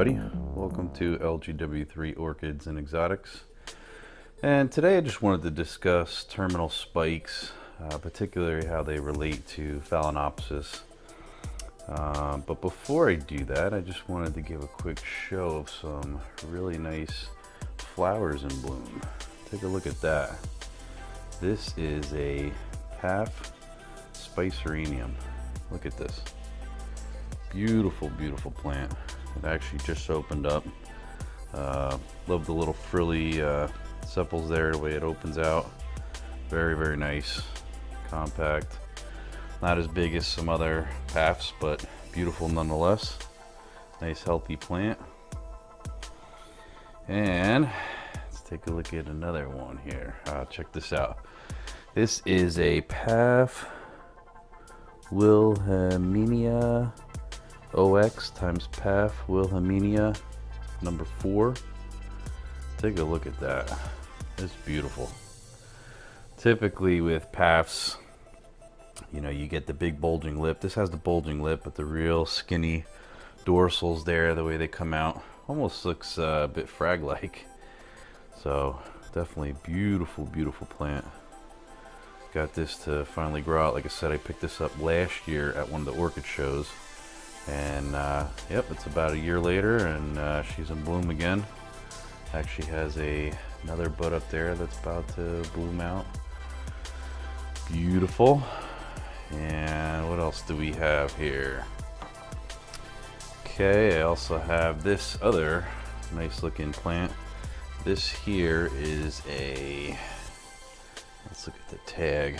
everybody. Welcome to LGW3 Orchids and Exotics. And today I just wanted to discuss terminal spikes, particularly how they relate to Phalaenopsis. But before I do that, I just wanted to give a quick show of some really nice flowers in bloom. Take a look at that. This is a Arenium. Look at this. Beautiful, beautiful plant. It actually just opened up. Love the little frilly sepals there, the way it opens out. Very, very nice. Compact. Not as big as some other paths, but beautiful nonetheless. Nice, healthy plant. And let's take a look at another one here. Check this out. This is a Pathwilla Amenia OX times Pathwilla Amenia number 4. Take a look at that. It's beautiful. Typically with paths, you know, you get the big bulging lip. This has the bulging lip, but the real skinny dorsals there, the way they come out, almost looks a bit frag-like. So definitely beautiful, beautiful plant. Got this to finally grow out. Like I said, I picked this up last year at one of the orchid shows. And yep, it's about a year later and she's in bloom again. Actually has another bud up there that's about to bloom out. Beautiful. And what else do we have here? Okay, I also have this other nice looking plant. This here is a, let's look at the tag.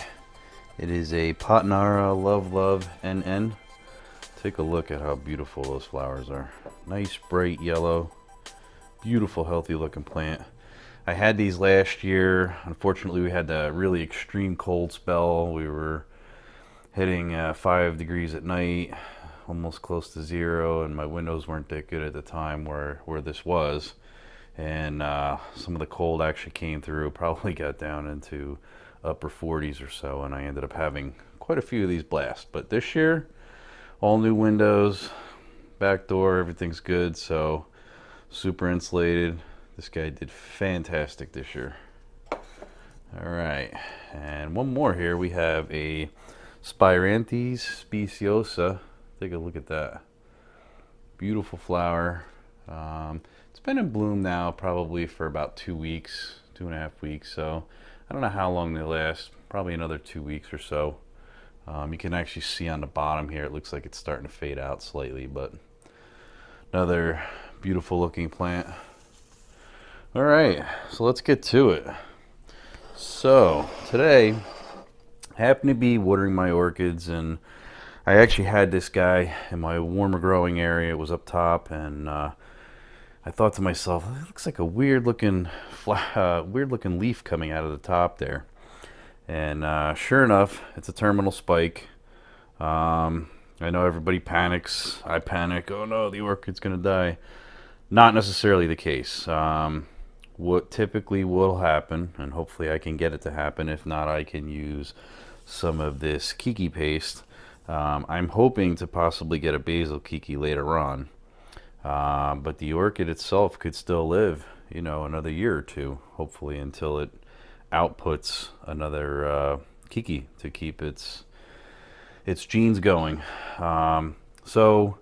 It is a Pathwilla Love NN. Take a look at how beautiful those flowers are. Nice bright yellow, beautiful healthy looking plant. I had these last year. Unfortunately, we had a really extreme cold spell. We were hitting 5 degrees at night, almost close to 0, and my windows weren't that good at the time where this was. And some of the cold actually came through, probably got down into upper 40s or so, and I ended up having quite a few of these blasts. But this year, all new windows, back door, everything's good, so super insulated. This guy did fantastic this year. All right, and one more here. We have a Spirea speciosa. Take a look at that. Beautiful flower. It's been in bloom now probably for about 2 weeks, 2.5 weeks. So I don't know how long they last. Probably another 2 weeks or so. You can actually see on the bottom here, it looks like it's starting to fade out slightly, but another beautiful looking plant. All right, so let's get to it. So today, I happen to be watering my orchids, and I actually had this guy in my warmer growing area. It was up top, and I thought to myself, it looks like a weird looking leaf coming out of the top there. And sure enough, it's a terminal spike. I know everybody panics. I panic. Oh no, the orchid's gonna die. Not necessarily the case. What typically will happen, and hopefully I can get it to happen, if not I can use some of this kiki paste. I'm hoping to possibly get a basil kiki later on. But the orchid itself could still live, you know, another year or two, hopefully, until it outputs another kiki to keep its genes going. So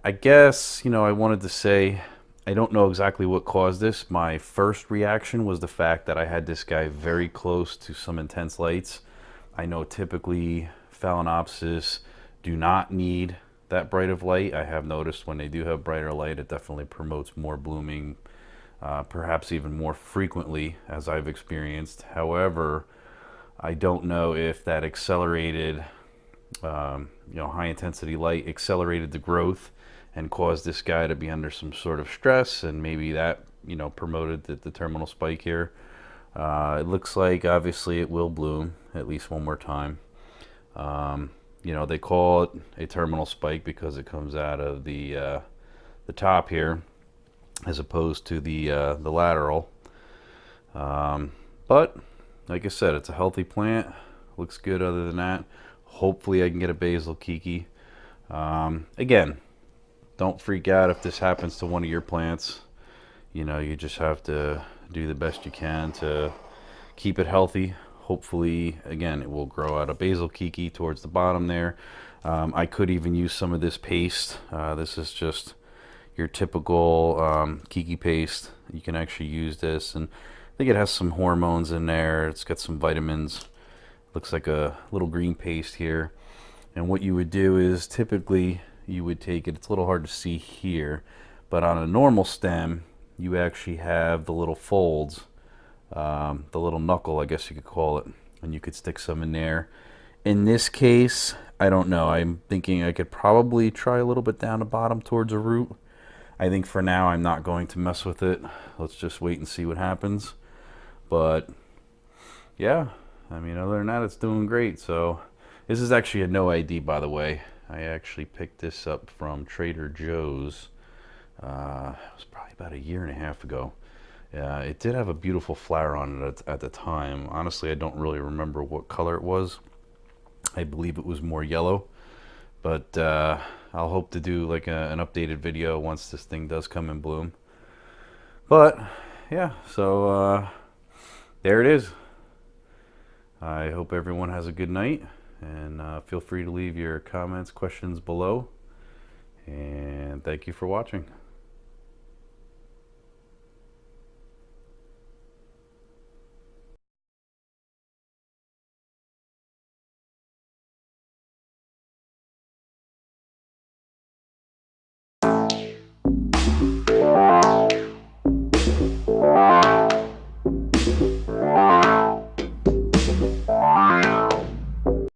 I guess, you know, I wanted to say, I don't know exactly what caused this. My first reaction was the fact that I had this guy very close to some intense lights. I know typically Phalaenopsis do not need that bright of light. I have noticed when they do have brighter light, it definitely promotes more blooming, perhaps even more frequently, as I've experienced. However, I don't know if that accelerated, you know, high intensity light accelerated the growth and caused this guy to be under some sort of stress, and maybe that, you know, promoted the terminal spike here. It looks like obviously it will bloom at least one more time. You know, they call it a terminal spike because it comes out of the top here, as opposed to the lateral. But like I said, it's a healthy plant. Looks good other than that. Hopefully I can get a basil kiki. Again, don't freak out if this happens to one of your plants. You know, you just have to do the best you can to keep it healthy. Hopefully, again, it will grow out a basil kiki towards the bottom there. I could even use some of this paste. This is just your typical kiki paste. You can actually use this, and I think it has some hormones in there. It's got some vitamins. Looks like a little green paste here. And what you would do is typically you would take it, it's a little hard to see here, but on a normal stem, you actually have the little folds, the little knuckle, I guess you could call it, and you could stick some in there. In this case, I don't know. I'm thinking I could probably try a little bit down the bottom towards a root. I think for now I'm not going to mess with it. Let's just wait and see what happens. But yeah, I mean, other than that, it's doing great. So this is actually a no ID, by the way. I actually picked this up from Trader Joe's. It was probably about 1.5 years ago. It did have a beautiful flower on it at the time. Honestly, I don't really remember what color it was. I believe it was more yellow. But I'll hope to do like an updated video once this thing does come in bloom. But yeah, so there it is. I hope everyone has a good night, and feel free to leave your comments, questions below, and thank you for watching.